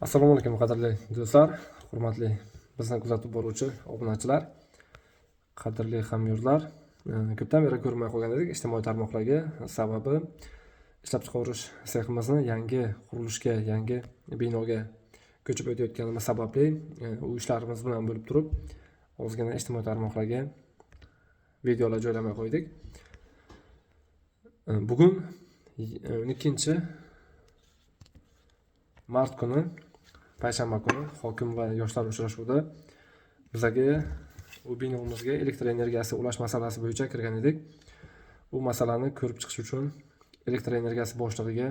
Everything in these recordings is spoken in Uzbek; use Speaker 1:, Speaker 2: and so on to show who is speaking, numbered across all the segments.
Speaker 1: Assalomu alaykum qadrli do'stlar, hurmatli bizni kuzatib boruvchi obunachilar, qadrli hamyurtlar. Ko'pdan beri ko'rmay qolgan edik ijtimoiy tarmoqlarga, sababi ishlab chiqarish seximizni yangi qurilishga, yangi binoga ko'chib o'tayotganimiz sababli u ishlarimiz bilan bo'lib turib, ozgina ijtimoiy tarmoqlarga videolar joylamay qo'ydik. Bugun 2-mart kuni payshanba kuni hokim va yoshlar uchrashuvida bizga u binomizga elektr energiyasi ulash masalasi bo'yicha kirgan edik. Bu masalani ko'rib chiqish uchun elektr energiyasi boshlig'iga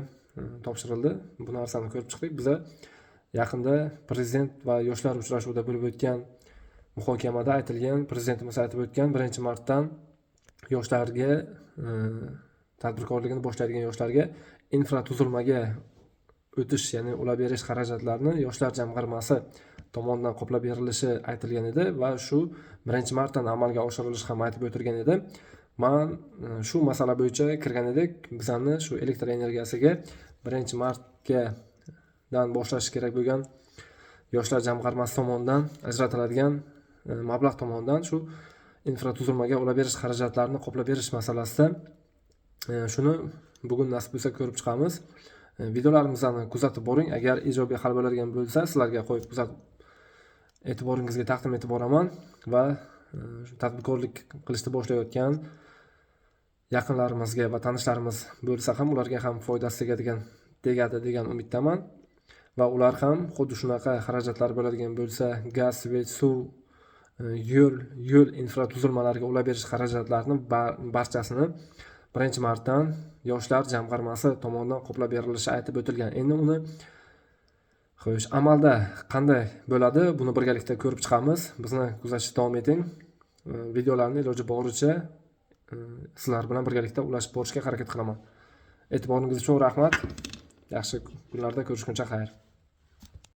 Speaker 1: topshirildi. Bu narsani ko'rib chiqdik. Biz yaqinda prezident va yoshlar uchrashuvida bo'lib o'tgan muhokamada aytilgan, prezidentimiz aytib o'tgan 1-martdan yoshlarga tadbirkorligini boshlaydigan yoshlarga infratuzilmaga o'tish, ya'ni ulab berish xarajatlarini yoshlar jamg'armasi tomonidan qoplab berilishi aytilgan edi va shu 1-martdan amalga oshirilishi ham aytib o'tilgan edi. Men shu masala bo'yicha kirgan edik. Bizani shu elektr energiyasiga 1-martdan boshlash kerak bo'lgan yoshlar jamg'armasi tomonidan ajratiladigan mablag' tomonidan shu infratuzilmaga ulab berish xarajatlarini qoplab berish masalasida shuni bugun nasib bo'lsa ko'rib chiqamiz. Videolarimizni kuzatib boring. Agar ijobiy hal bo'ladigan bo'lsa, sizlarga qo'yib kuzatib e'tiboringizga taqdim etib boraman va tadbirkorlik qilishni boshlayotgan yaqinlarimizga va tanishlarimiz bo'lsa ham ularga ham foydasi tegadi degan umiddaman va ular ham xuddi shunaqa xarajatlar bo'ladigan bo'lsa, gaz, svet, suv, yo'l infratuzilmalariga ulab berish xarajatlarini barchasini 1-martdan yoshlar jamg'armasi tomonidan qoplab berilishi aytib o'tilgan. Endi uni xo'sh, amalda qanday bo'ladi? Buni birgalikda ko'rib chiqamiz. Bizni kuzatishda davom eting. Videolarni iloji boricha sizlar bilan birgalikda ulashib borishga harakat qilaman. E'tiboringiz uchun rahmat. Yaxshi kunlarda ko'rishguncha xayr.